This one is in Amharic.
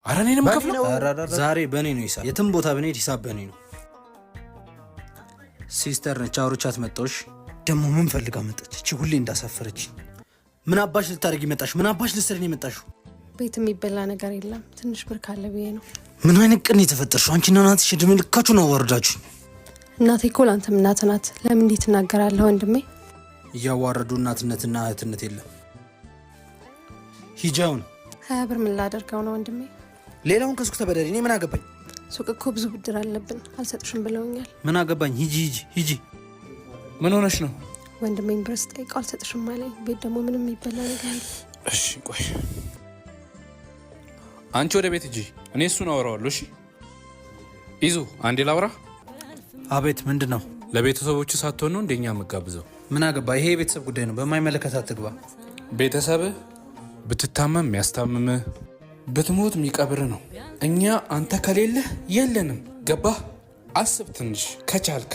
ኧረ እኔ ነው የምከፍለው። ዛሬ በእኔ ነው ሂሳብ። የትም ቦታ ብንሄድ ሂሳብ በእኔ ነው። ሲስተር ነች አውሮቻት መጣሁሽ። ደግሞ ምን ፈልጋ መጣች? እቺ ሁሌ እንዳሳፈረች። ምን አባሽ ልታደርጊ መጣሽ? ምን አባሽ ልትሰሪ መጣሽው? ቤት የሚበላ ነገር የለም። ትንሽ ብር ካለ ብዬ ነው። ምን አይነት ቅን የተፈጠርሽው? አንቺና እናትሽ እድሜ ልካችሁ ነው አዋርዳችሁ። እናቴ እኮ ለአንተም እናት ናት። ለምን እንዴት ትናገራለህ ወንድሜ? እያዋረዱ እናትነትና እህትነት የለም። ሂጃውን 20 ብር ምን ላደርገው ነው ወንድሜ? ሌላውን ከሱቅ ተበደሪ። እኔ ምን አገባኝ? ሱቅ እኮ ብዙ ብድር አለብን፣ አልሰጥሽም ብለውኛል። ምን አገባኝ? ሂጂ። ምን ሆነሽ ነው? ወንድሜን ብር ስጠይቀው አልሰጥሽም አለኝ። ቤት ደግሞ ምንም የሚበላ ነገር የለም። እሺ ቆይ አንቺ ወደ ቤት ሂጂ፣ እኔ እሱን አወራዋለሁ። እሺ ይዙ አንዴ ላውራ። አቤት። ምንድን ነው? ለቤተሰቦቹ ሳትሆን ነው እንደኛ መጋብዘው? ምን አገባ? ይሄ የቤተሰብ ጉዳይ ነው። በማይመለከት አትግባ። ቤተሰብህ ብትታመም የሚያስታምምህ ብትሞት የሚቀብር ነው። እኛ አንተ ከሌለህ የለንም። ገባህ? አስብ ትንሽ ከቻልክ